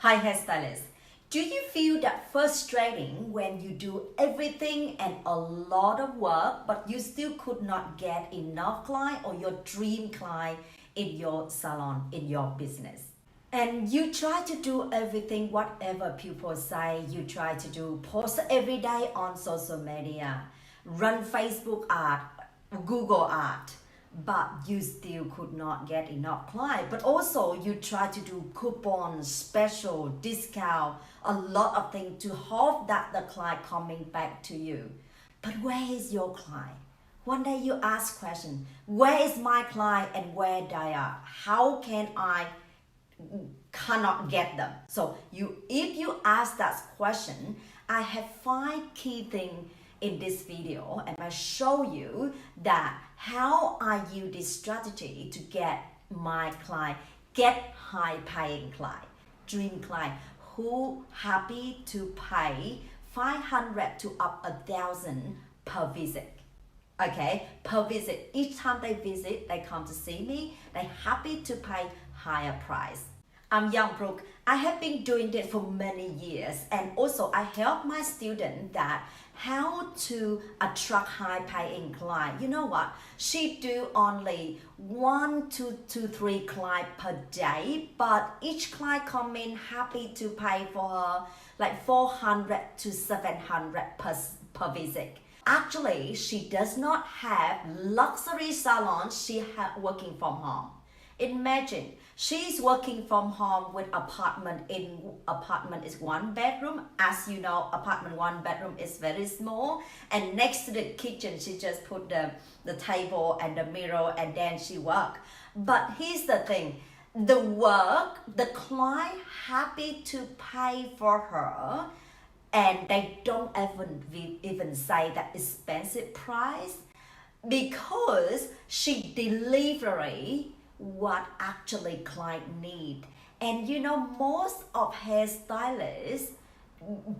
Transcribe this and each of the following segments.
Hi hairstylist. Do you feel that frustrating when you do everything and a lot of work but you still could not get enough client or your dream client in your salon, in your business? And you try to do everything, whatever people say, you try to do, post every day on social media, run Facebook ad, Google ad, but you still could not get enough client. But also you try to do coupons, special, discount, a lot of things to hope that the client coming back to you. But where is your client? One day you ask question, where is my client and where they are? How can I cannot get them? So if you ask that question, I have 5 key things in this video, and I show you that how I use this strategy to get my client, get high paying client, dream client who happy to pay 500 to up 1,000 per visit. Okay, per visit. Each time they visit, they come to see me, they happy to pay higher price. I'm Young Brooke. I have been doing this for many years, and also I help my students that how to attract high paying client. You know what? She do only 1 to 3 client per day, but each client come in happy to pay for her like 400 to 700 per visit. Actually, she does not have luxury salon. She working from home. Imagine she's working from home with apartment is 1 bedroom. As you know, apartment 1 bedroom is very small, and next to the kitchen she just put the table and the mirror, and then she work. But here's the thing, the work, the client happy to pay for her, and they don't even say that expensive price, because she delivery what actually client need. And you know, most of hairstylists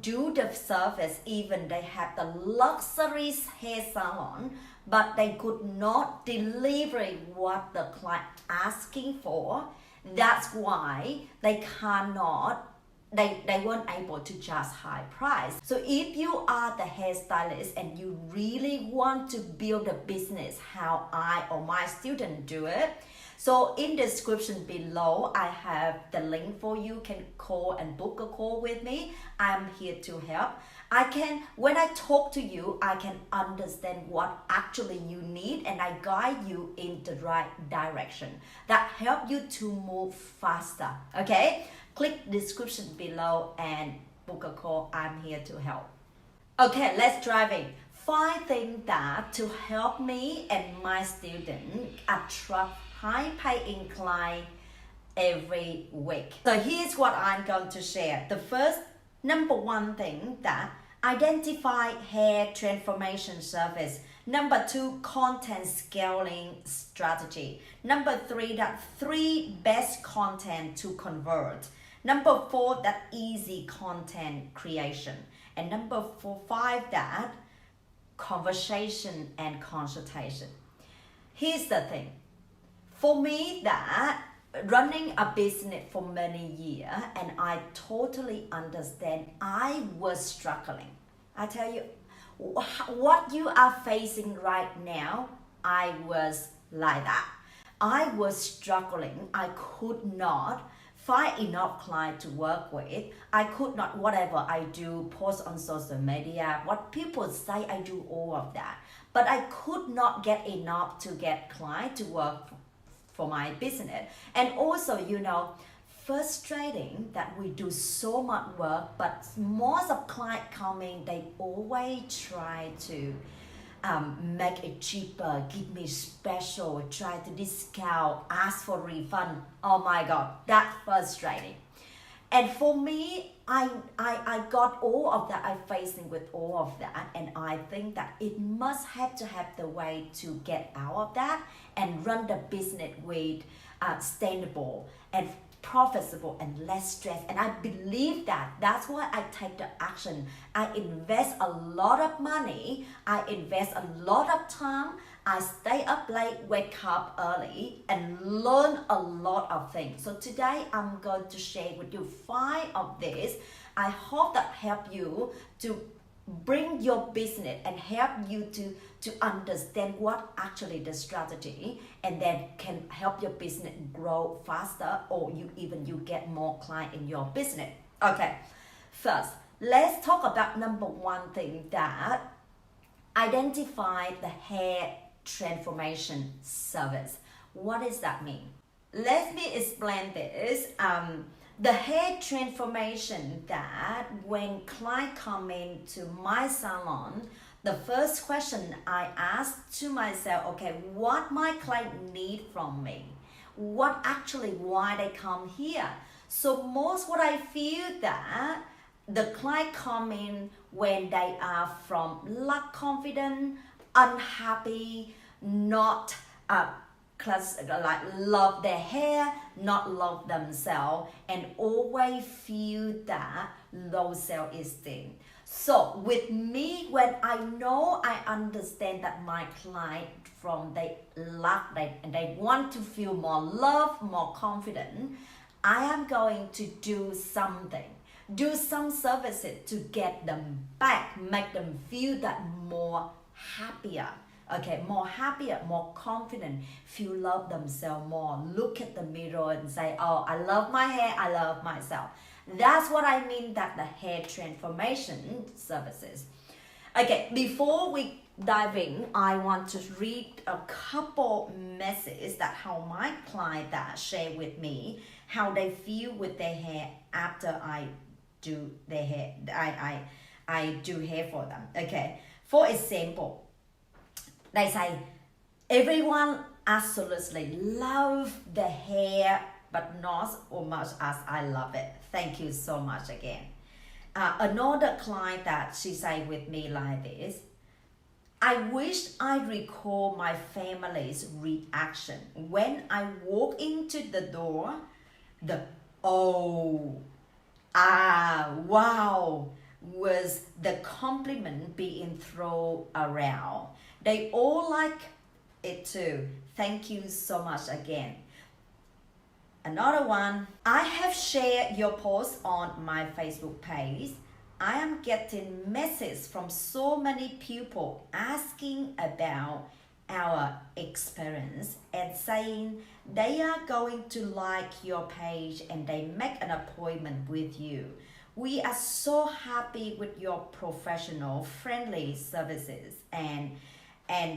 do the service, even they have the luxury hair salon, but they could not deliver what the client asking for. That's why they cannot, they weren't able to charge high price. So if you are the hairstylist and you really want to build a business how I or my student do it, so in the description below, I have the link for you. Can call and book a call with me. I'm here to help. When I talk to you, I can understand what actually you need, and I guide you in the right direction that help you to move faster. Okay? Click description below and book a call. I'm here to help. Okay, let's dive in. 5 things that to help me and my student attract high paying client every week. So here's what I'm going to share. The first, number 1 thing, that identify hair transformation service. Number 2, content scaling strategy. Number 3, that 3 best content to convert. Number 4, that easy content creation. And number 5, that conversation and consultation. Here's the thing. For me, that running a business for many years, and I totally understand, I was struggling. I tell you, what you are facing right now, I was like that. I was struggling. I could not find enough clients to work with. I could not, whatever I do, post on social media, what people say, I do all of that. But I could not get enough to get clients to work for my business. And also, you know, frustrating that we do so much work, but most of clients coming, they always try to make it cheaper, give me special, try to discount, ask for refund. Oh my God, that's frustrating. And for me, I got all of that, I'm facing with all of that, and I think that it must have to have the way to get out of that and run the business with sustainable and profitable and less stress. And I believe that. That's why I take the action. I invest a lot of money. I invest a lot of time. I stay up late, wake up early, and learn a lot of things. So today I'm going to share with you 5 of these. I hope that help you to bring your business and help you to understand what actually the strategy, and then can help your business grow faster, or you get more client in your business. Okay, first let's talk about number 1 thing, that identify the hair transformation service. What does that mean? Let me explain this. The hair transformation, that when client come into my salon, the first question I ask to myself, okay, what my client need from me? Why they come here? So most what I feel that the client come in when they are from lack confident, unhappy, not like love their hair, not love themselves, and always feel that low self-esteem. So with me, when I understand that my client from they lack and they want to feel more love, more confident, I am going to do something, do some services to get them back, make them feel that more happier. Okay, more happier, more confident, feel love themselves more, look at the mirror and say, oh, I love my hair, I love myself. That's what I mean that the hair transformation services. Okay, before we dive in, I want to read a couple messages that how my client that share with me, how they feel with their hair after I do their hair, I do hair for them. Okay, for example, they say, everyone absolutely love the hair, but not as much as I love it. Thank you so much again. Another client that she say with me like this, I wish I recall my family's reaction when I walk into the door. The wow was the compliment being thrown around. They all like it too. Thank you so much again. Another one, I have shared your post on my Facebook page. I am getting messages from so many people asking about our experience and saying they are going to like your page and they make an appointment with you. We are so happy with your professional, friendly services and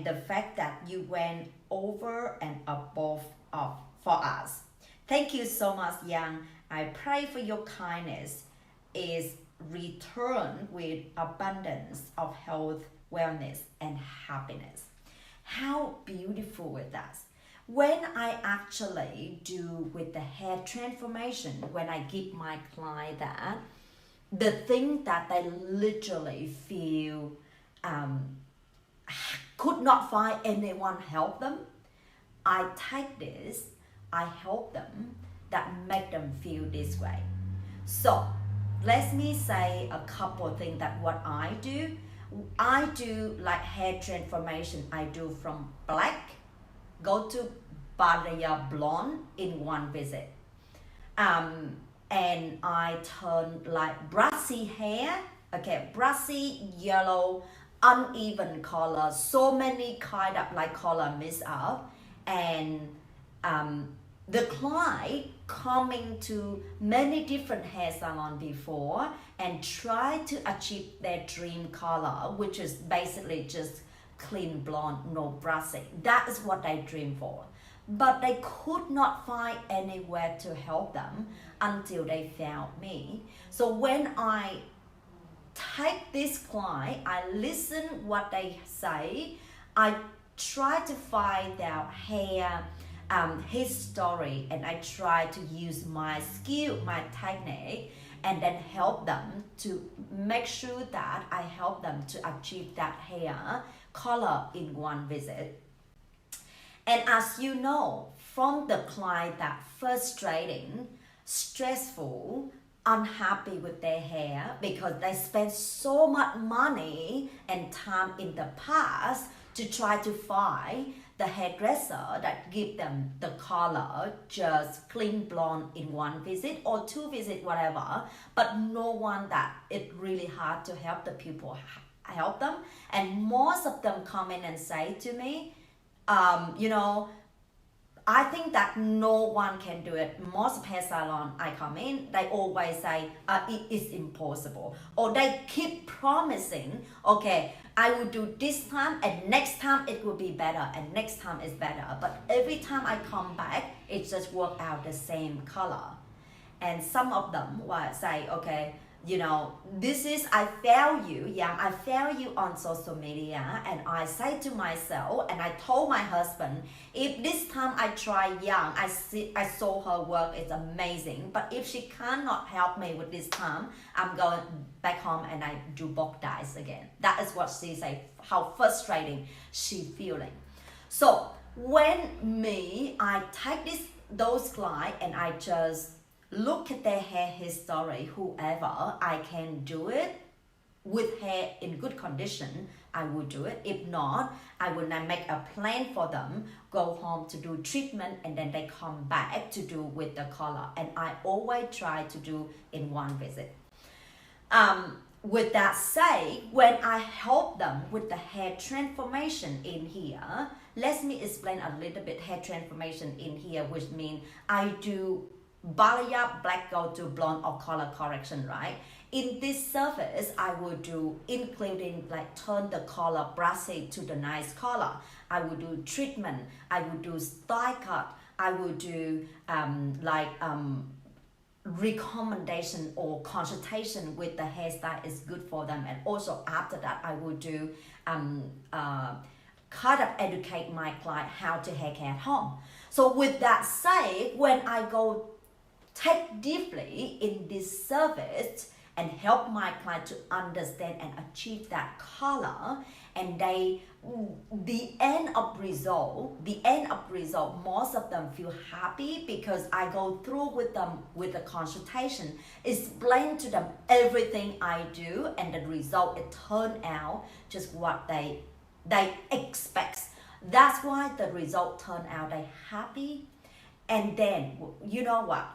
the fact that you went over and above for us. Thank you so much, Yang. I pray for your kindness is returned with abundance of health, wellness, and happiness. How beautiful is that? When I actually do with the hair transformation, when I give my client that, the thing that they literally feel could not find anyone help them, I take this, I help them, that make them feel this way. So let me say a couple of things that what I do. I do like hair transformation. I do from black, go to Baraya blonde in one visit. And I turn like brassy hair, okay, brassy, yellow, uneven color, so many kind of like color mixed up. And the client coming to many different hair salon before and try to achieve their dream color, which is basically just clean blonde, no brassy. That is what they dream for. But they could not find anywhere to help them until they found me. So when I take this client, I listen what they say, I try to find out his story, and I try to use my skill, my technique, and then help them to make sure that I help them to achieve that hair color in one visit. And as you know, from the client that frustrating, stressful, unhappy with their hair because they spend so much money and time in the past to try to find the hairdresser that give them the color just clean blonde in one visit or two visit, whatever, but no one that it really hard to help the people help them. And most of them come in and say to me, you know, I think that no one can do it. Most hair salon I come in, they always say it is impossible, or they keep promising, okay, I will do this time and next time it will be better and next time is better. But every time I come back, it just work out the same color. And some of them will say, okay, you know, this is, I fail you, yeah, I fail you on social media, and I say to myself, and I told my husband, if this time I try young, I saw her work is amazing, but if she cannot help me with this time, I'm going back home and I do bulk dyes again. That is what she said, how frustrating she feeling. So when I take those clients and I just look at their hair history, whoever, I can do it with hair in good condition, I will do it. If not, I will then make a plan for them, go home to do treatment, and then they come back to do with the color. And I always try to do in one visit. With that said, when I help them with the hair transformation in here, let me explain a little bit hair transformation in here, which means I do balayage, black, gold to blonde or color correction, right? In this service, I will do including like turn the color brassy to the nice color. I will do treatment. I will do style cut. I will do recommendation or consultation with the hairstyle is good for them. And also after that, I will do kind of educate my client how to hair care at home. So with that said, when I go take deeply in this service and help my client to understand and achieve that color, and the end of result, most of them feel happy because I go through with them with the consultation, explain to them everything I do, and the result it turned out just what they expect. That's why the result turned out they happy. And then you know what?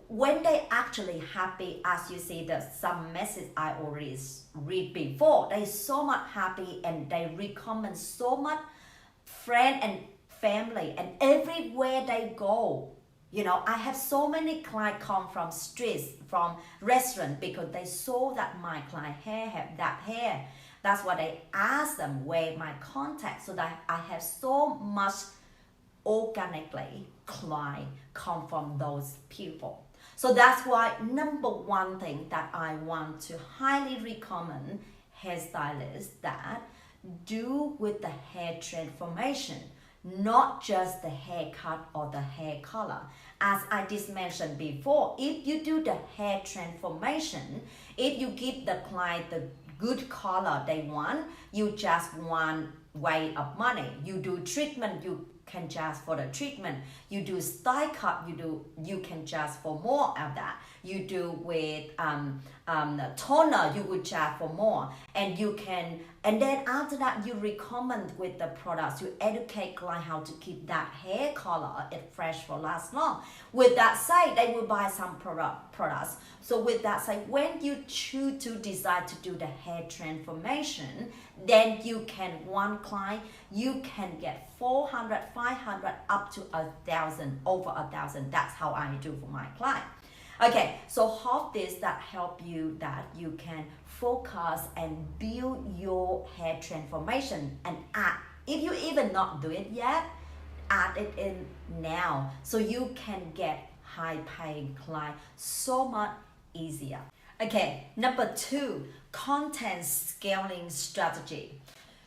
When they actually happy, as you see some message I already read before, they so much happy and they recommend so much friend and family, and everywhere they go, you know, I have so many clients come from streets, from restaurant, because they saw that my client hair have that hair. That's why they ask them where my contact, so that I have so much organically client come from those people. So that's why number one thing that I want to highly recommend hairstylists that do with the hair transformation, not just the haircut or the hair color. As I just mentioned before, if you do the hair transformation, if you give the client the good color they want, you just one way of money. You do treatment, you can charge for the treatment. You do style cut, you can charge for more of that. You do with toner, you would charge for more. And you can, and then after that, you recommend with the products. You educate client how to keep that hair color it fresh for last long. With that said, they will buy some products. So with that said, when you choose to decide to do the hair transformation, then you can, one client, you can get 400, 500, up to 1,000, over 1,000. That's how I do for my client. Okay, so hope this that help you, that you can focus and build your hair transformation, and add, if you even not do it yet, add it in now so you can get high paying client so much easier. Okay, number 2, content scaling strategy.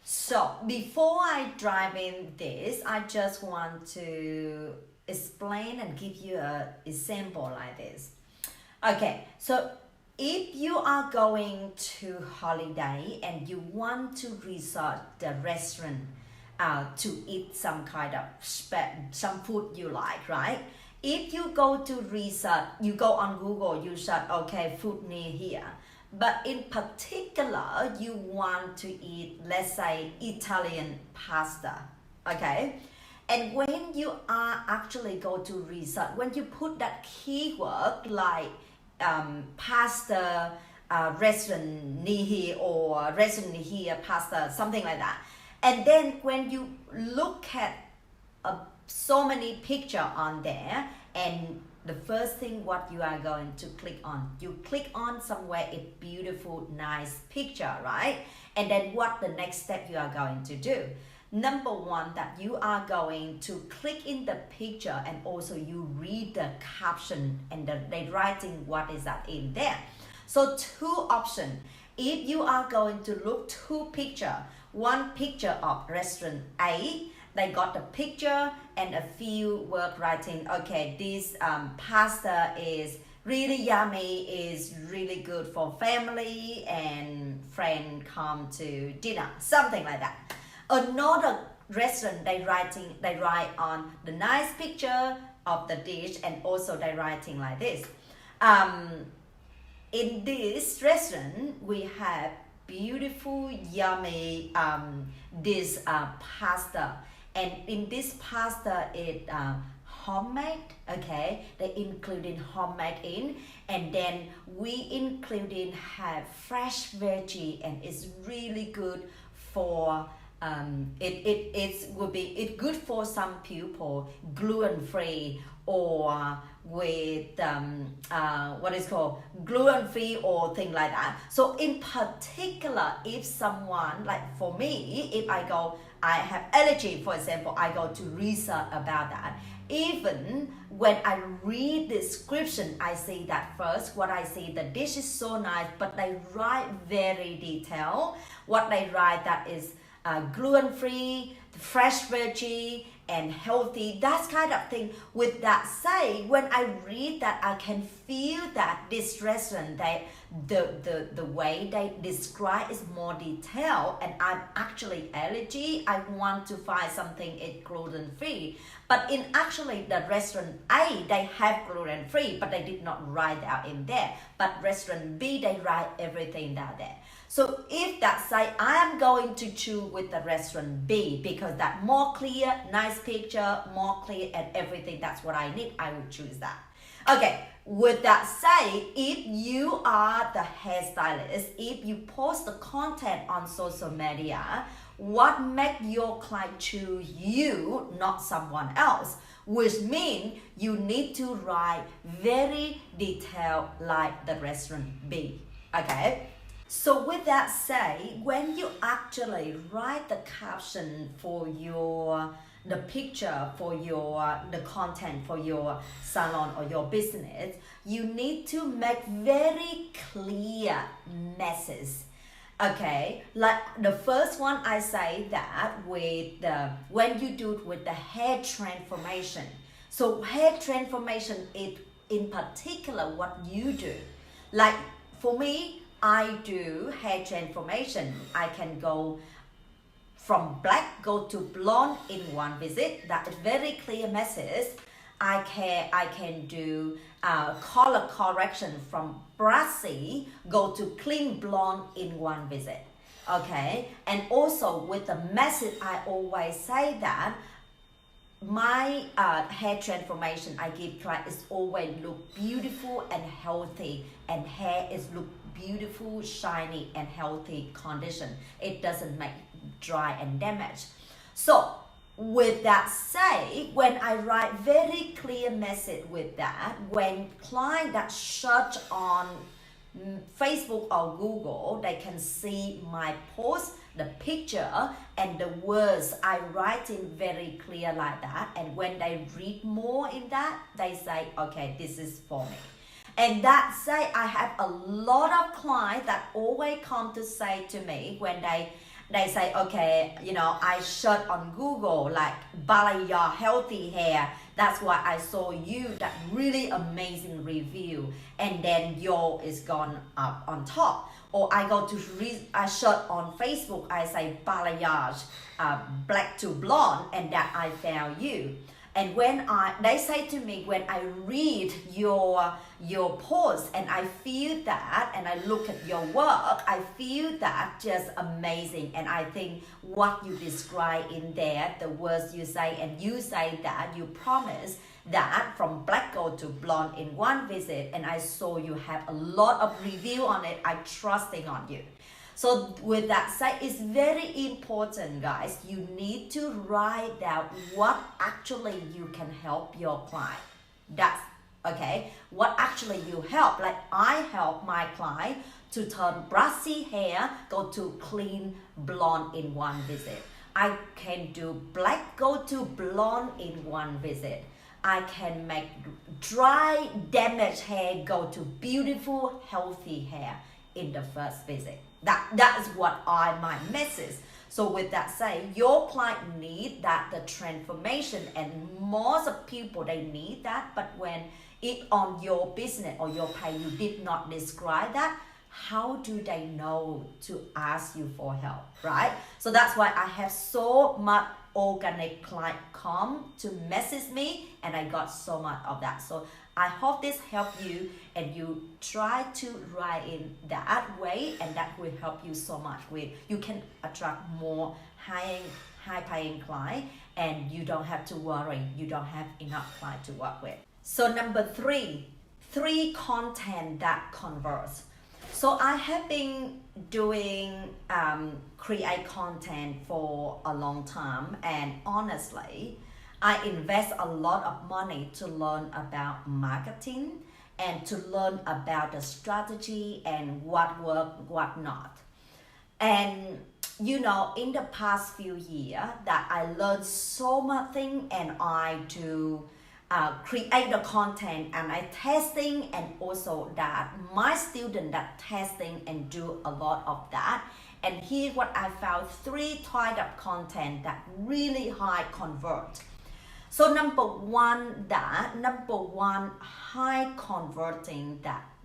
So before I dive in this, I just want to explain and give you an example like this. Okay, so if you are going to holiday and you want to resort the restaurant to eat some kind of some food you like, right? If you go to research, you go on Google, you search, okay, food near here. But in particular, you want to eat, let's say, Italian pasta, okay? And when you are actually go to research, when you put that keyword like pasta restaurant near here or restaurant near here, pasta, something like that. And then when you look at so many picture on there, and the first thing what you are going to click on, you click on somewhere a beautiful, nice picture, right? And then what the next step you are going to do? Number one, that you are going to click in the picture and also you read the caption and the writing what is that in there. So two options. If you are going to look two picture, one picture of restaurant A, they got the picture and a few word writing, okay, this pasta is really yummy, is really good for family and friend come to dinner, something like that. Another restaurant, they write on the nice picture of the dish and also they writing like this. In this restaurant, we have beautiful, yummy this pasta. And in this pasta, it homemade, okay? They including homemade in, and then we including have fresh veggie, and it's really good for it good for some people gluten-free or with what is called gluten-free or thing like that. So in particular, if someone like for me, if I have allergy, for example, I go to research about that. Even when I read the description, I see that first, what I see, the dish is so nice, but they write very detailed. What they write that is gluten-free, fresh veggie, and healthy, that kind of thing. With that say, when I read that, I can feel that this restaurant, the way they describe is more detailed, and I'm actually allergy. I want to find something it's gluten-free. But in actually the restaurant A, they have gluten-free, but they did not write out in there. But restaurant B, they write everything down there. So if that say, I am going to choose with the restaurant B because that more clear, nice picture, more clear and everything, that's what I need, I will choose that. Okay, with that say, if you are the hairstylist, if you post the content on social media, what makes your client choose you, not someone else? Which means you need to write very detailed like the restaurant B, okay? So with that say, when you actually write the caption for the picture for the content for your salon or your business, you need to make very clear messages. Okay, like the first one I say that with when you do it with the hair transformation. So hair transformation is in particular what you do. Like for me, I do hair transformation. I can go from black go to blonde in one visit. That is very clear message. I can do color correction from brassy go to clean blonde in one visit. Okay, and also with the message, I always say that my hair transformation I give client is always look beautiful and healthy, and hair is look beautiful, shiny and healthy condition. It doesn't make dry and damage. So with that say, when I write very clear message with that, when client that search on Facebook or Google, they can see my post, the picture and the words I write in very clear like that, and when they read more in that, they say, okay, this is for me. And that say, I have a lot of clients that always come to say to me when they say, okay, you know, I search on Google like Balayage healthy hair. That's why I saw you that really amazing review, and then your is gone up on top. Or I go to I search on Facebook, I say Balayage black to blonde, and that I found you. And when they say to me, when I read your post and I feel that, and I look at your work, I feel that just amazing. And I think what you describe in there, the words you say, and you say that you promise that from black gold to blonde in one visit, and I saw you have a lot of review on it. I trusting on you. So with that said, it's very important, guys. You need to write down what actually you can help your client. That's okay. What actually you help. Like I help my client to turn brassy hair, go to clean blonde in one visit. I can do black go to blonde in one visit. I can make dry, damaged hair go to beautiful, healthy hair in the first visit. That is what my message. So with that said, your client need that the transformation, and most of people they need that. But when it on your business or your page you did not describe that, how do they know to ask you for help, right? So that's why I have so much organic client come to message me, and I got so much of that. So I hope this helped you, and you try to write in that way, and that will help you so much. You can attract more high paying client, and you don't have to worry you don't have enough client to work with. So number three content that converts. So I have been doing create content for a long time, and honestly I invest a lot of money to learn about marketing and to learn about the strategy and what works, what not. And you know, in the past few years that I learned so much thing, and I do create the content, and I testing, and also that my student that testing and do a lot of that. And here what I found, 3 types of content that really high convert. So number one, high converting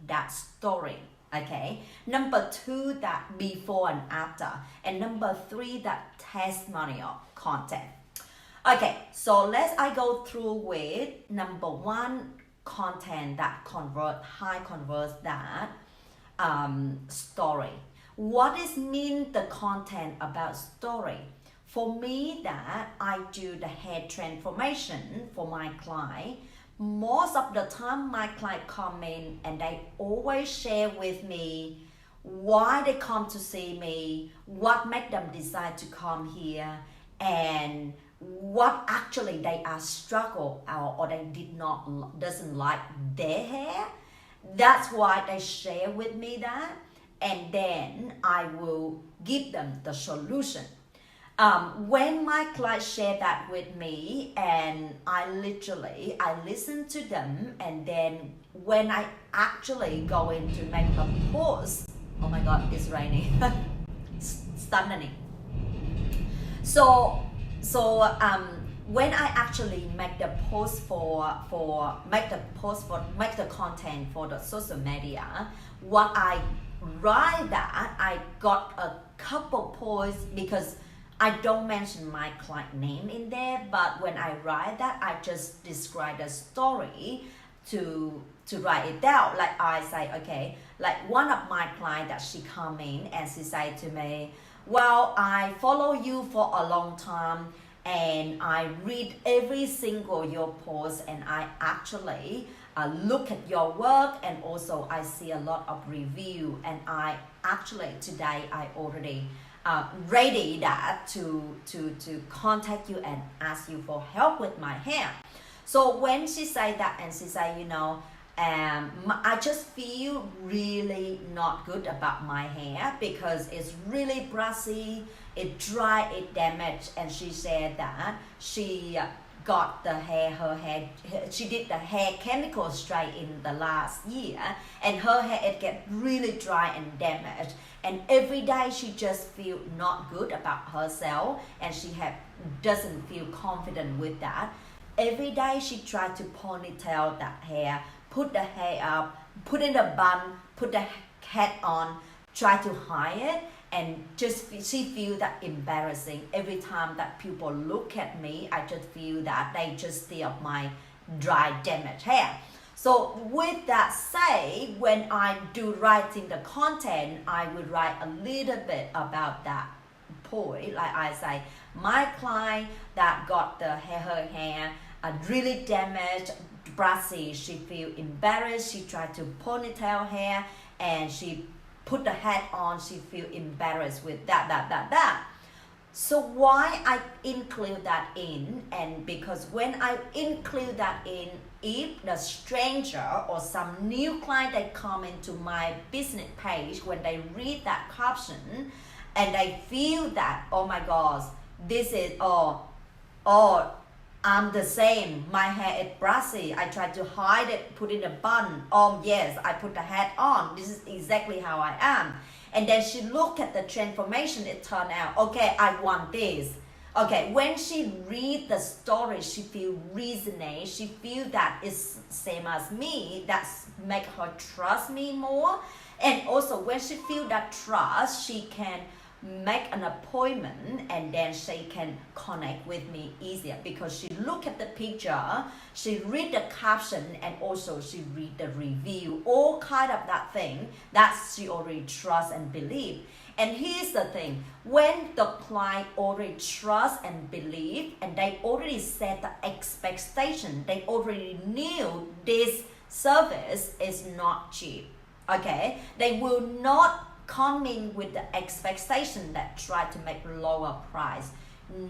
that story. Okay. Number 2, that before and after, and number 3, that testimonial content. Okay, so I go through with number 1, content that high converts that story. What is mean the content about story? For me, that I do the hair transformation for my client. Most of the time my client come in and they always share with me why they come to see me, what made them decide to come here, and what actually they are struggle or they doesn't like their hair. That's why they share with me that, and then I will give them the solution. When my clients share that with me, and I listen to them, and then when I actually go in to make a post, oh my god, it's raining. Stunning. So when I actually make the content for the social media, what I write that I got a couple posts, because I don't mention my client name in there, but when I write that, I just describe the story to write it down. Like I say, okay, like one of my clients that she come in and she say to me, well, I follow you for a long time, and I read every single your post, and I actually look at your work, and also I see a lot of review, and I actually today I already ready that to contact you and ask you for help with my hair. So when she say that, and she say, you know, I just feel really not good about my hair because it's really brassy, it dry, it damaged, and she said that she got her hair, she did the hair chemical straight in the last year, and her hair it get really dry and damaged, and every day she just feel not good about herself, and she doesn't feel confident with that. Every day she tried to ponytail that hair, put the hair up, put in a bun, put the hat on, try to hide it, and just she feel that embarrassing every time that people look at me. I just feel that they just see of my dry damaged hair. So with that say, when I do writing the content, I would write a little bit about that point. Like I say, my client that got her hair really damaged, brassy, she feel embarrassed, she tried to ponytail hair and she put the hat on, she feel embarrassed with that. So why I include that in, and because when I include that in, if the stranger or some new client they come into my business page, when they read that caption and they feel that, oh my gosh, this is I'm the same, my hair is brassy, I tried to hide it, put in a bun, yes, I put the hat on, this is exactly how I am. And then she looked at the transformation, it turned out, okay, I want this. Okay, when she read the story, she feel resonate, she feel that it's same as me, that make her trust me more. And also when she feel that trust, she can make an appointment and then she can connect with me easier because she look at the picture, she read the caption, and also she read the review, all kind of that thing that she already trust and believe. And here's the thing, when the client already trust and believe and they already set the expectation, they already knew this service is not cheap, okay, they will not come in with the expectation that try to make lower price.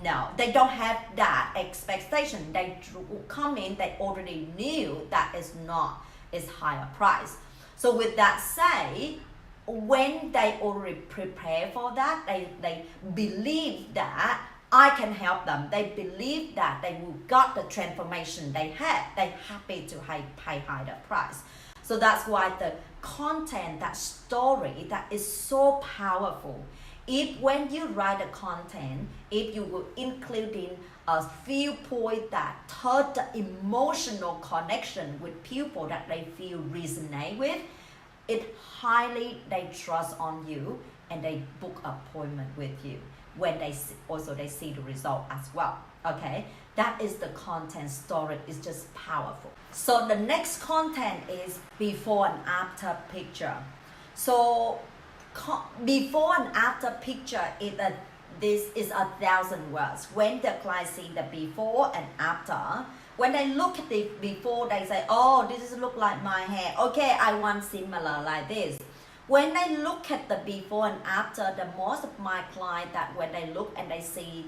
No, they don't have that expectation. They come in, they already knew that is higher price. So with that say, when they already prepare for that, they believe that I can help them. They believe that they will got the transformation they had. They happy to pay higher price. So that's why the content, that story, that is so powerful. If when you write the content, if you will include in a few points that touch the emotional connection with people that they feel resonate with, it highly they trust on you and they book appointment with you when they see the result as well. Okay, that is the content story, is just powerful. So the next content is before and after picture. So before and after picture this is 1,000 words. When the client see the before and after, when they look at the before, they say, oh, this is look like my hair, okay, I want similar like this. When they look at the before and after, the most of my clients that when they look and they see,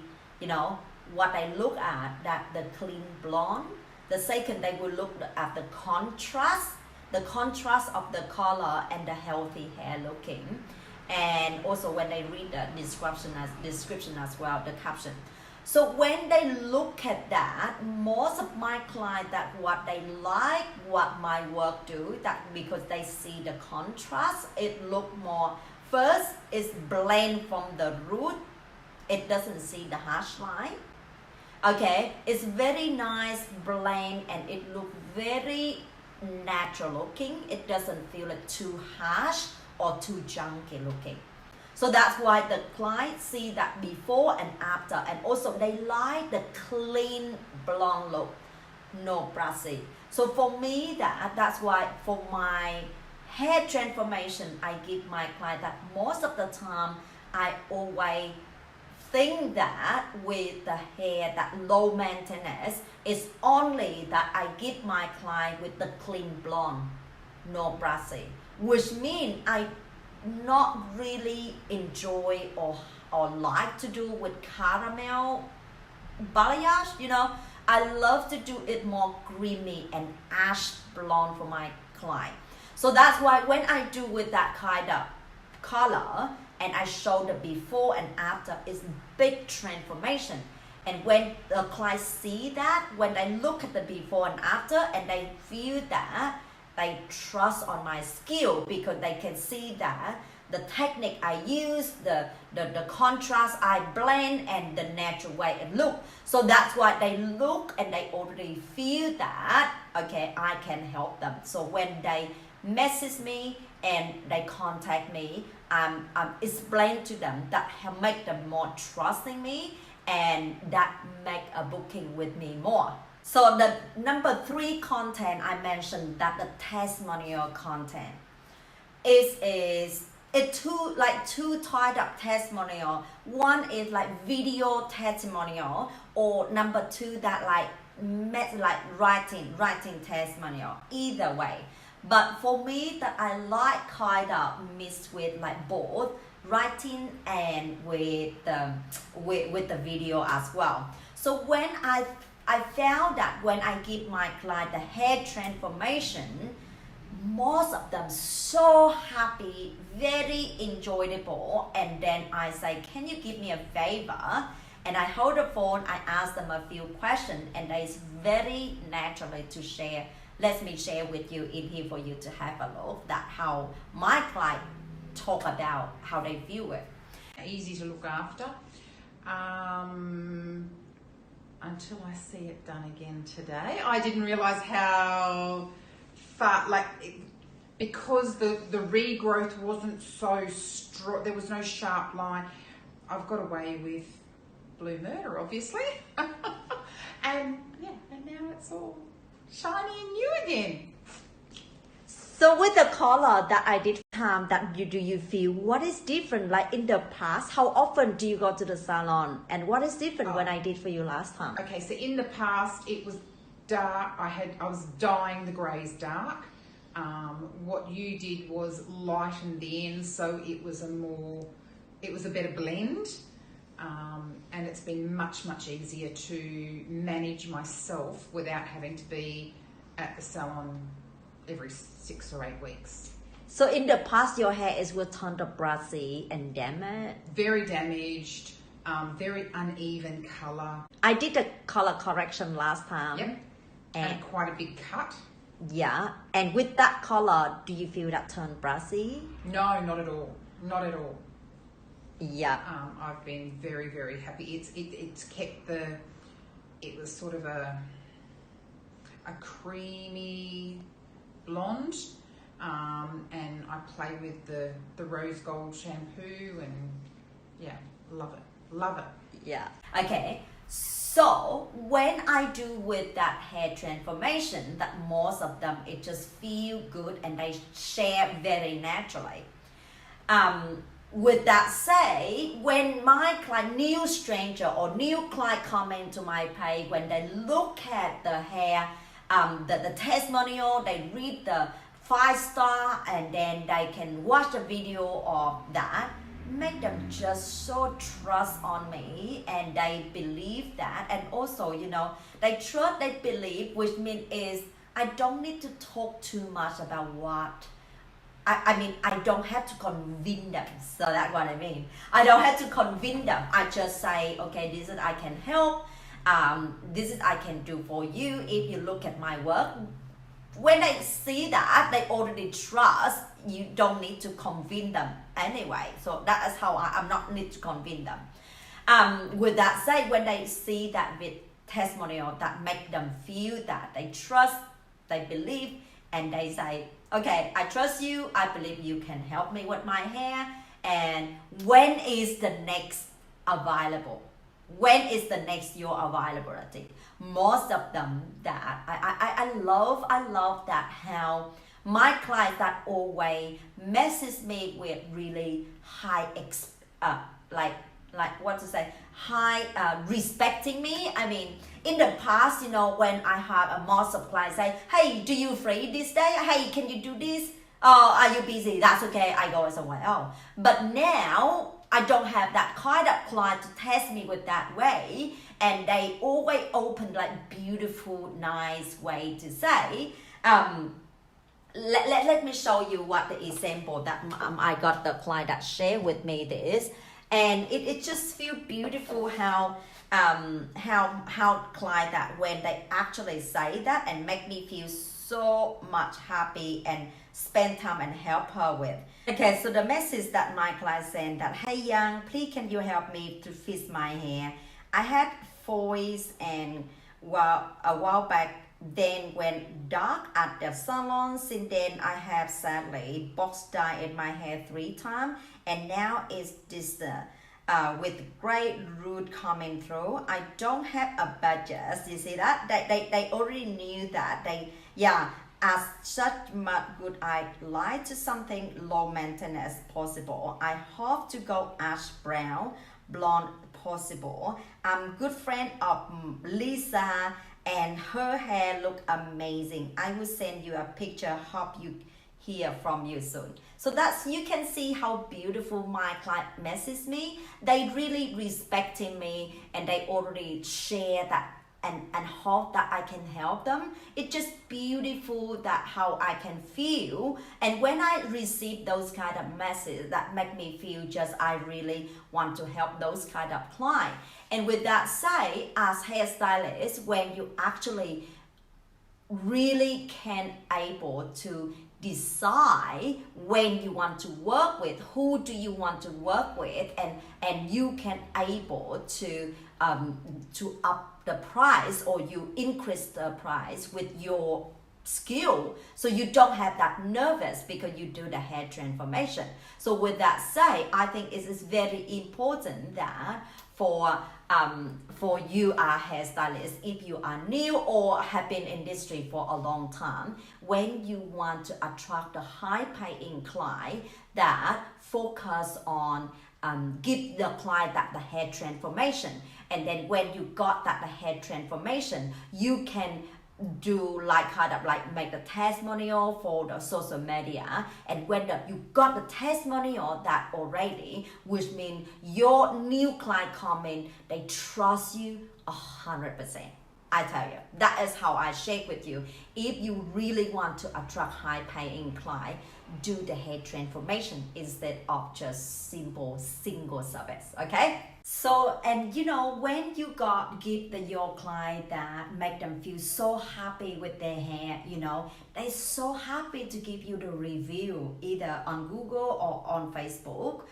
what they look at, that the clean blonde. The second, they will look at the contrast of the color and the healthy hair looking. And also when they read the description as well, the caption. So when they look at that, most of my clients that what they like, what my work do, that because they see the contrast, it look more, first is blend from the root, it doesn't see the harsh line. Okay, it's very nice blend and it look very natural looking. It doesn't feel like too harsh or too junky looking. So that's why the client see that before and after, and also they like the clean blonde look, no brassy. So for me, that's why for my hair transformation, I give my client that most of the time I always think that with the hair that low maintenance is only that I give my client with the clean blonde, no brassy, which means I not really enjoy or like to do with caramel balayage. I love to do it more creamy and ash blonde for my client. So that's why when I do with that kind of color and I show the before and after, is big transformation. And when the client see that, when they look at the before and after and they feel that, they trust on my skill because they can see that the technique I use, the contrast I blend, and the natural way it look. So that's why they look and they already feel that, okay, I can help them. So when they message me and they contact me, explain to them that make them more trusting me, and that make a booking with me more. So the number 3 content I mentioned, that the testimonial content is two type of testimonial. One is like video testimonial, or number 2 that like writing testimonial. Either way, but for me that I like kind of mixed with like both writing and with the video as well. So when I found that when I give my client the hair transformation, most of them so happy, very enjoyable, and then I say, can you give me a favor? And I hold the phone, I ask them a few questions, and that is very naturally to share. Let me share with you in here for you to have a look that how my client talk about how they view it. Easy to look after until I see it done again today. I didn't realize how far, because the regrowth wasn't so strong, there was no sharp line. I've got away with Blue Murder, obviously. and now it's all shiny and new again. So with the color that I did do you feel what is different like in the past? How often do you go to the salon, and what is different when I did for you last time? Okay, so in the past it was dark. I was dyeing the greys dark. What you did was lighten the ends, so it was a better blend. And it's been much easier to manage myself without having to be at the salon every 6 or 8 weeks. So in the past your hair was turned up brassy and damaged? Very damaged, very uneven colour. I did a color correction last time. Yep, and quite a big cut. Yeah, and with that color, do you feel that turned brassy? No, not at all. Not at all. Yeah. I've been very happy. It's kept it was sort of a creamy blonde, and I play with the rose gold shampoo, and yeah, love it. Yeah. Okay. So when I do with that hair transformation, that most of them it just feel good and they share very naturally. With that say, when my client, new stranger or new client come into my page, when they look at the hair, the testimonial, they read the 5-star, and then they can watch the video of that, make them just so trust on me, and they believe that, and also they trust, they believe, which means is I don't need to talk too much about what I don't have to convince them. So that's what I mean. I don't have to convince them. I just say, okay, this is I can help. This is I can do for you if you look at my work. When they see that, they already trust. You don't need to convince them anyway. So that is how I'm not need to convince them. With that said, when they see that with testimonial, that make them feel that they trust, they believe, and they say, okay, I trust you, I believe you can help me with my hair, and when is the next available? When is the next your availability? Most of them that I love that how my clients that always message me with really high respecting me. I mean, in the past, when I have a most of clients say, hey, do you free this day? Hey, can you do this? Oh, are you busy? That's okay, I go somewhere else. But now, I don't have that kind of client to test me with that way, and they always open like beautiful, nice way to say, let me show you what the example that I got the client that shared with me this, and it just feel beautiful how client that when they actually say that and make me feel so much happy and spend time and help her with. Okay, so the message that my client sent that, hey Young, please can you help me to fix my hair? I had foils and a while back then went dark at the salon. Since then I have sadly box dyed my hair 3 times, and now it's this with great root coming through. I don't have a budget. You see that? They already knew that. As such much good I like to something low maintenance possible. I hope to go ash brown, blonde possible. I'm good friend of Lisa, and her hair look amazing. I will send you a picture. Hope you hear from you soon. So that's, you can see how beautiful my client messaged me. They really respecting me, and they already share that and hope that I can help them. It's just beautiful that how I can feel. And when I receive those kind of messages, that make me feel just I really want to help those kind of clients. And with that said, as hairstylist, when you actually really can able to decide when you want to work with, who do you want to work with, and you can able to up the price, or you increase the price with your skill, so you don't have that nervous because you do the hair transformation. So with that said, I think it is very important that for you are hairstylist, if you are new or have been in industry for a long time, when you want to attract a high paying client, that focus on give the client that the hair transformation. And then when you got that the hair transformation, you can do like kind of like make the testimonial for the social media. And when you got the testimonial that already, which means your new client coming, they trust you 100%. I tell you, that is how I share with you. If you really want to attract high paying client, do the hair transformation instead of just simple single service, okay? So, and you know, when you give your client that, make them feel so happy with their hair, you know, they're so happy to give you the review either on Google or on Facebook,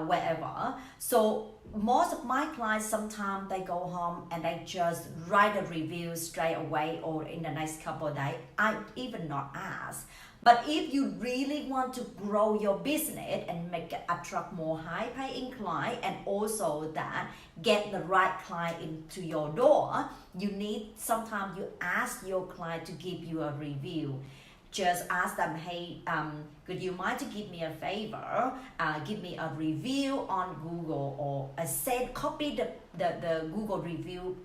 wherever. So most of my clients, sometimes they go home and they just write a review straight away or in the next couple of days. I even not ask. But if you really want to grow your business and attract more high paying client, and also that get the right client into your door, you need, sometimes you ask your client to give you a review. Just ask them, hey, could you mind to give me a favor, give me a review on Google, or copy the Google review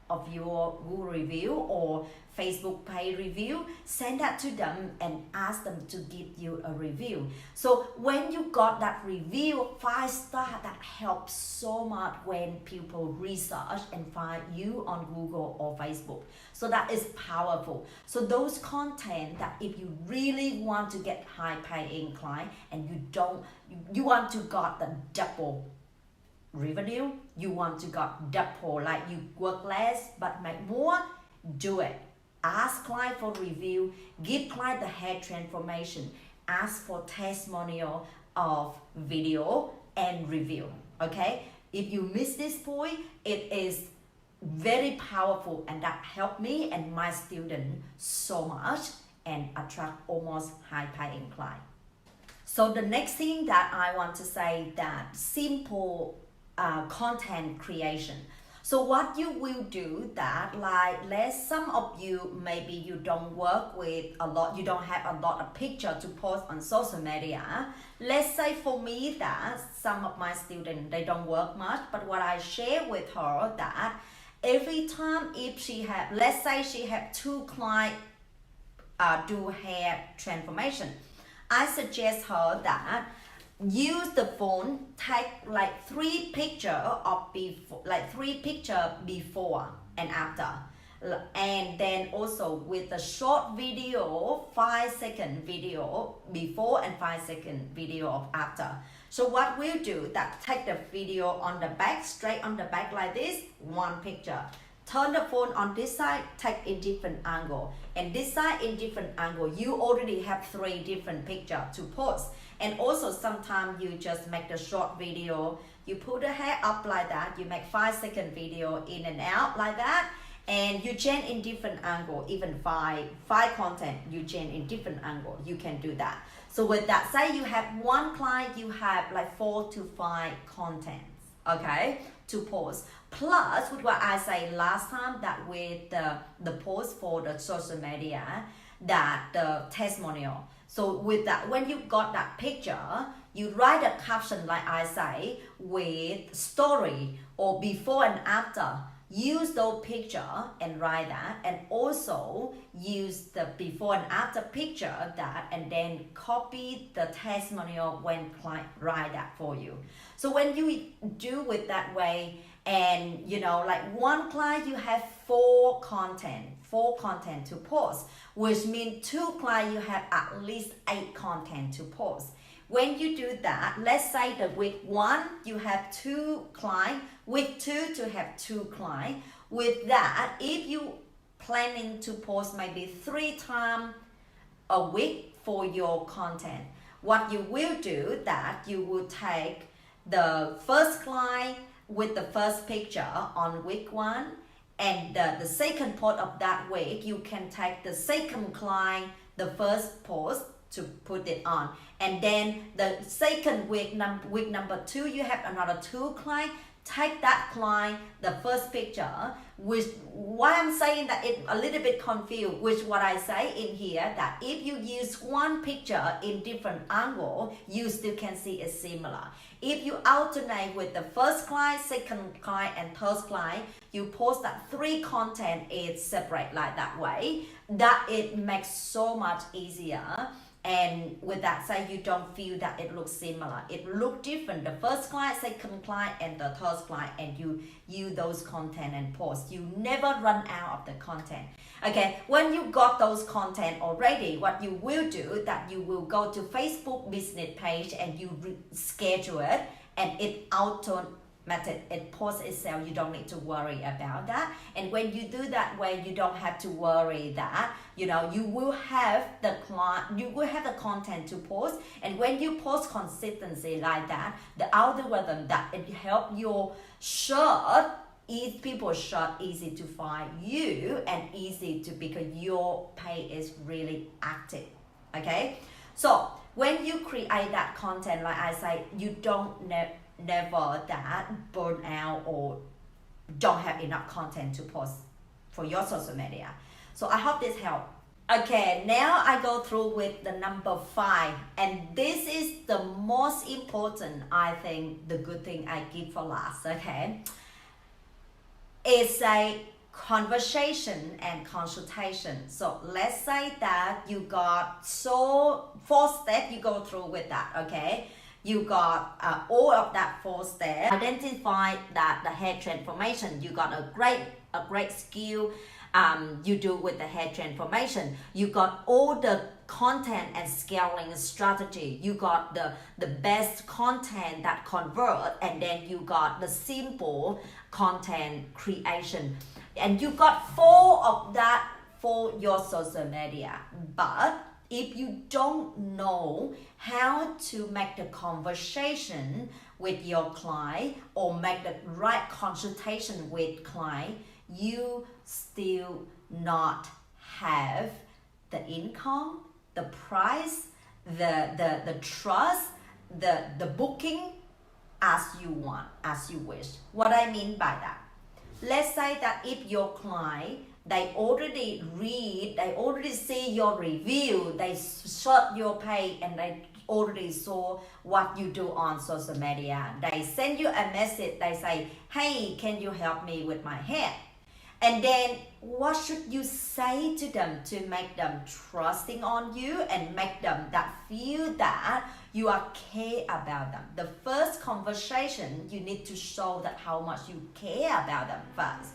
of your Google review or Facebook page review, send that to them and ask them to give you a review. So when you got that review, 5-star, that helps so much when people research and find you on Google or Facebook. So that is powerful. So those content that if you really want to get high paying client and you want to got the double revenue, you want to got double, like you work less but make more, do it. Ask client for review, give client the hair transformation, ask for testimonial of video and review, okay? If you miss this point, it is very powerful, and that helped me and my student so much and attract almost high paying client. So the next thing that I want to say, that simple content creation. So what you will do that, like some of you, maybe you don't work with a lot, you don't have a lot of picture to post on social media. Let's say for me that some of my students, they don't work much, but what I share with her that every time if she have, let's say she have 2 clients do hair transformation, I suggest her that use the phone, take like 3 pictures of before, like 3 pictures before and after, and then also with the short video, 5-second video before and 5-second video of after. So what we'll do that, take the video on the back, straight on the back like this, 1 picture. Turn the phone on this side, take in different angle, and this side in different angle. You already have 3 different pictures to post. And also sometimes you just make the short video, you put the hair up like that, you make 5-second video in and out like that, and you change in different angle, even five content you change in different angle, you can do that. So with that, say you have one client, you have like 4 to 5 contents, okay, to post. Plus, with what I say last time, that with the post for the social media, that the testimonial. So with that, when you got that picture, you write a caption like I say with story or before and after. Use those picture and write that, and also use the before and after picture of that, and then copy the testimonial when client write that for you. So when you do with that way, and you know, like one client you have 4 content to post, which means 2 clients you have at least 8 content to post. When you do that, let's say that week 1 you have 2 clients, week 2 to have 2 clients. With that, if you planning to post maybe 3 times a week for your content, what you will do that you will take the first client with the first picture on week 1, and the second post of that week you can take the second client, the first post, to put it on, and then the second week number 2 you have another 2 clients. Take that client, the first picture, which why I'm saying that it's a little bit confused, which what I say in here, that if you use one picture in different angle, you still can see it's similar. If you alternate with the first client, second client, and third client, you post that 3 content is separate like that way, that it makes so much easier. And with that, say you don't feel that it looks similar. It looks different. The first client, second client, and the third client, and you use those content and post. You never run out of the content. Okay, when you got those content already, what you will do that you will go to Facebook business page and you schedule it, and it it posts itself. You don't need to worry about that. And when you do that way, you don't have to worry that, you know, you will have the content to post. And when you post consistency like that, the algorithm that it help your short, people short easy to find you, and easy to, because your page is really active. Okay, so when you create that content, like I say, you don't never that burn out or don't have enough content to post for your social media. So I hope this helped. Okay, now I go through with the number 5, and this is the most important, I think, the good thing I give for last. Okay, it's a conversation and consultation. So let's say that you got 4 steps you go through with that. Okay, you got all of that 4 steps. Identify that the hair transformation, you got a great skill you do with the hair transformation. You got all the content and scaling strategy. You got the best content that convert, and then you got the simple content creation, and you got 4 of that for your social media. But if you don't know how to make the conversation with your client or make the right consultation with client, you still not have the income, the price, the trust, the booking as you want, as you wish. What I mean by that, let's say that if your client, they already read, they already see your review, they search your page, and they already saw what you do on social media. They send you a message, they say, hey, can you help me with my hair? And then what should you say to them to make them trusting on you and make them that feel that you are care about them? The first conversation, you need to show that how much you care about them first.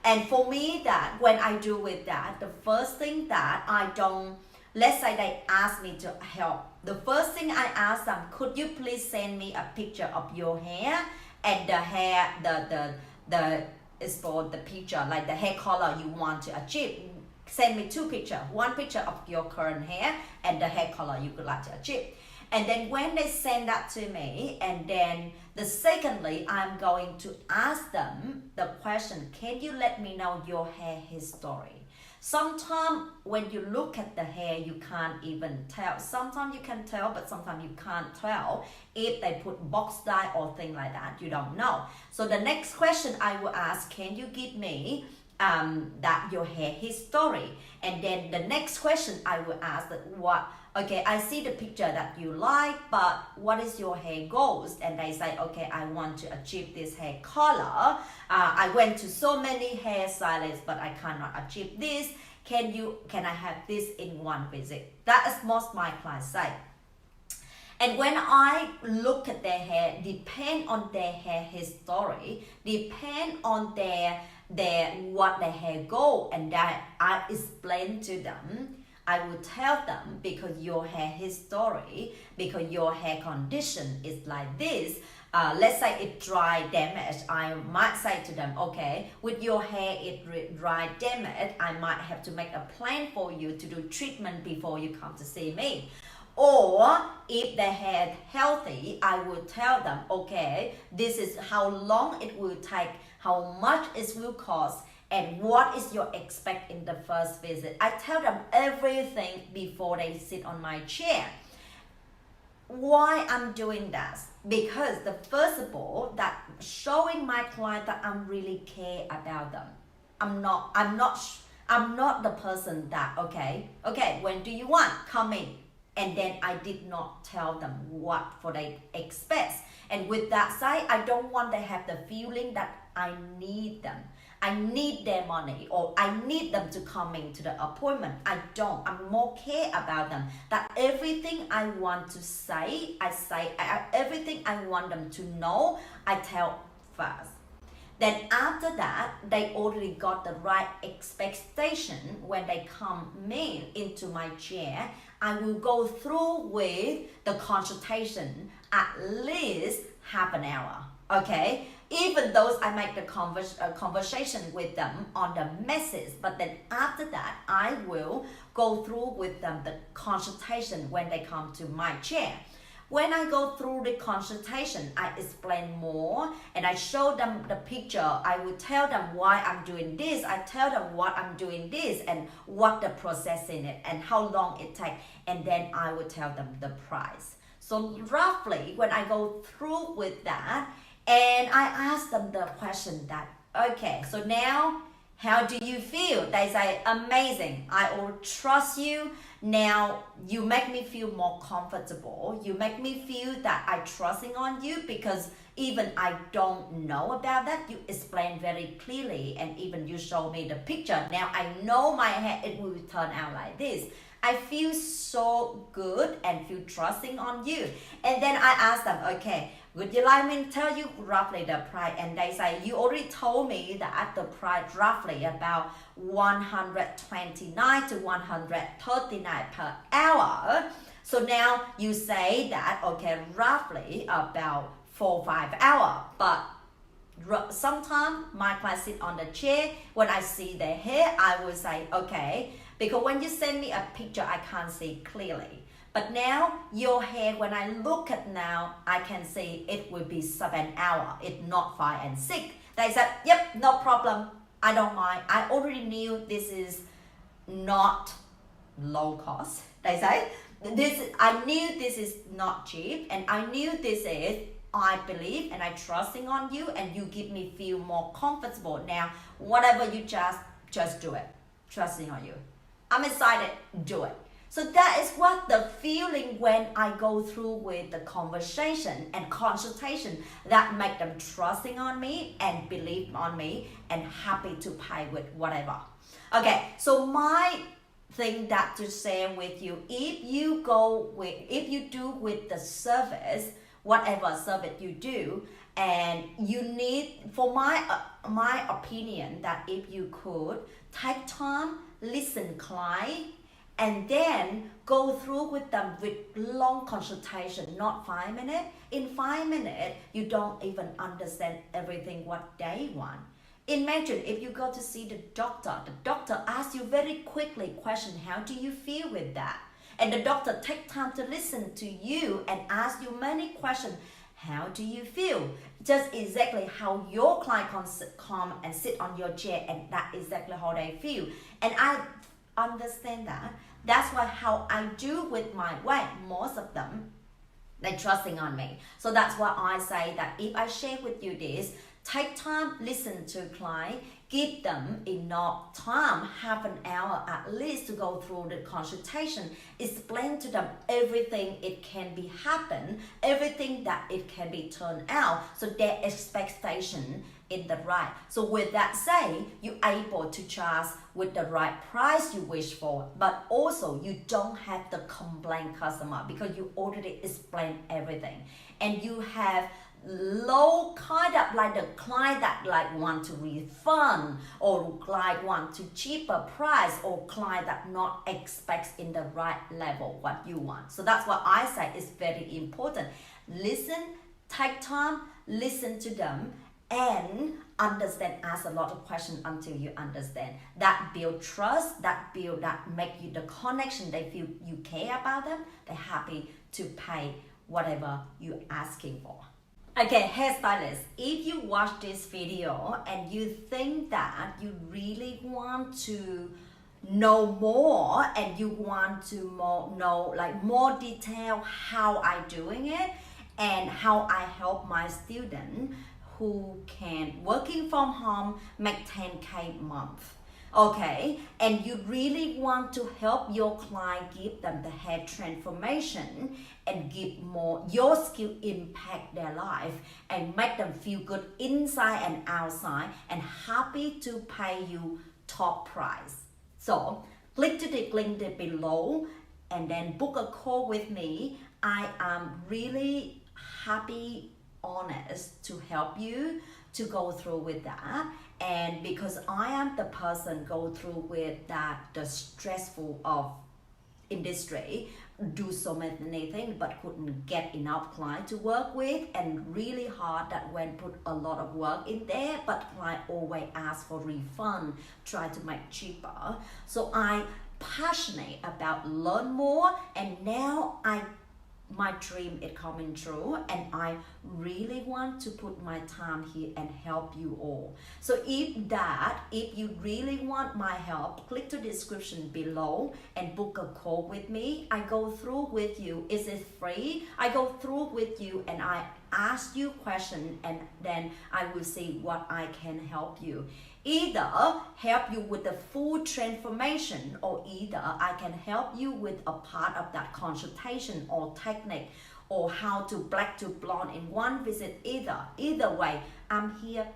And for me, that when I do with that, the first thing that I don't, let's say they ask me to help, the first thing I ask them, could you please send me a picture of your hair, and the hair, the is for the picture, like the hair color you want to achieve. Send me 2 pictures, one picture of your current hair and the hair color you would like to achieve. And then when they send that to me, and then secondly, I'm going to ask them the question, can you let me know your hair history? Sometimes when you look at the hair, you can't even tell. Sometimes you can tell, but sometimes you can't tell if they put box dye or thing like that. You don't know. So the next question I will ask, can you give me that your hair history? And then the next question I will ask that okay, I see the picture that you like, but what is your hair goals? And they say, okay, I want to achieve this hair color. I went to so many hairstylists, but I cannot achieve this. Can I have this in one visit? That is most my clients say. And when I look at their hair, depend on their hair history, depend on what their hair goal, and that I explain to them. I will tell them, because your hair history, because your hair condition is like this. Let's say it's dry damage. I might say to them, okay, with your hair it dry damage, I might have to make a plan for you to do treatment before you come to see me. Or if the hair is healthy, I will tell them, okay, this is how long it will take, how much it will cost, and what is your expect in the first visit. I tell them everything before they sit on my chair. Why I'm doing that? Because first of all, that showing my client that I'm really care about them. I'm not the person that, okay, when do you want? Come in. And then I did not tell them what for they expect. And with that said, I don't want them to have the feeling that I need them. I need their money, or I need them to come into the appointment. I don't. I'm more care about them. That everything I want to say, I say. Everything I want them to know, I tell first. Then after that, they already got the right expectation. When they come into my chair, I will go through with the consultation at least half an hour. Okay, even though I make the conversation with them on the message, but then after that, I will go through with them the consultation when they come to my chair. When I go through the consultation, I explain more and I show them the picture. I will tell them why I'm doing this. I tell them what I'm doing this and what the process in it and how long it takes. And then I will tell them the price. So roughly, when I go through with that, and I ask them the question that, okay, so now, how do you feel? They say, amazing. I will trust you. Now you make me feel more comfortable. You make me feel that I'm trusting on you, because even I don't know about that, you explain very clearly, and even you show me the picture. Now I know my hair, it will turn out like this. I feel so good and feel trusting on you. And then I ask them, okay, would you like me to tell you roughly the price? And they say, you already told me that the price roughly about 129 to 139 per hour. So now you say that, okay, roughly about 4-5 hours. But sometimes my clients sit on the chair. When I see their hair, I will say, okay, because when you send me a picture, I can't see clearly. But now your hair, when I look at now, I can see it will be 7 hours. It's not 5 and 6. They said, yep, no problem. I don't mind. I already knew this is not low cost. They say, I knew this is not cheap, and I knew this is, I believe and I trusting on you, and you give me feel more comfortable. Now, whatever you just do it. Trusting on you. I'm excited, do it. So that is what the feeling when I go through with the conversation and consultation that make them trusting on me and believe on me and happy to pay with whatever. Okay, so my thing that to share with you, if you do with the service, whatever service you do, and you need, for my opinion, that if you could take time, listen client, and then go through with them with long consultation, not 5 minutes. In 5 minutes, you don't even understand everything what they want. Imagine if you go to see the doctor asks you very quickly question, how do you feel with that? and the doctor take time to listen to you and ask you many questions. How do you feel? Just exactly how your client come and sit on your chair, and that's exactly how they feel. And I understand that. That's why how I do with my wife, most of them, they're trusting on me. So that's why I say that if I share with you this, take time, listen to client, give them enough time, half an hour at least, to go through the consultation, explain to them everything it can be happen, everything that it can be turned out, so their expectation in the right. So with that say, you're able to charge with the right price you wish for, but also you don't have the complaint customer because you already explained everything. And you have low kind of like the client that like want to refund, or client want to cheaper price, or client that not expects in the right level what you want. So that's what I say is very important. Listen, take time, listen to them, and understand, ask a lot of questions until you understand. That build trust, that make you the connection. They feel you care about them, they're happy to pay whatever you're asking for. Okay, hairstylist, if you watch this video and you think that you really want to know more and you want to know like more detail how I doing it and how I help my student who can working from home make 10K a month, okay, and you really want to help your client, give them the hair transformation and give more your skill impact their life and make them feel good inside and outside and happy to pay you top price. So click to the link below and then book a call with me. I am really happy, honest to help you to go through with that. And because I am the person go through with that, the stressful of industry, do so many things but couldn't get enough client to work with, and really hard that when put a lot of work in there but client always ask for refund, try to make cheaper. So I passionate about learn more, and now my dream is coming true, and I really want to put my time here and help you all. So if you really want my help, click the description below and book a call with me. I go through with you. Is it free? I go through with you and I ask you questions, and then I will see what I can help you. Either help you with the full transformation, or either I can help you with a part of that consultation or technique, or how to black to blonde in one visit. Either way, I'm here,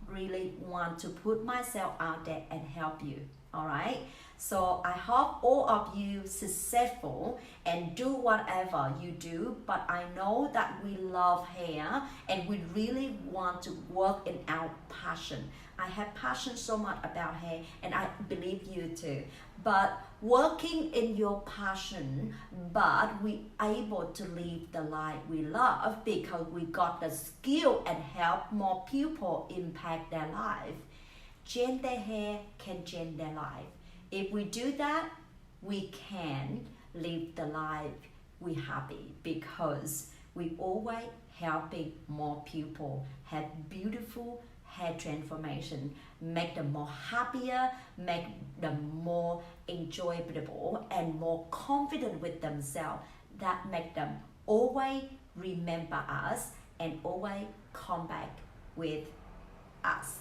really want to put myself out there and help you. All right, so I hope all of you successful and do whatever you do, but I know that we love hair and we really want to work in our passion. I have passion so much about hair, and I believe you too. But working in your passion, but we able to live the life we love because we got the skill and help more people impact their life. Change their hair can change their life. If we do that, we can live the life we happy, because we always helping more people have beautiful hair transformation, make them more happier, make them more enjoyable and more confident with themselves. That make them always remember us and always come back with us.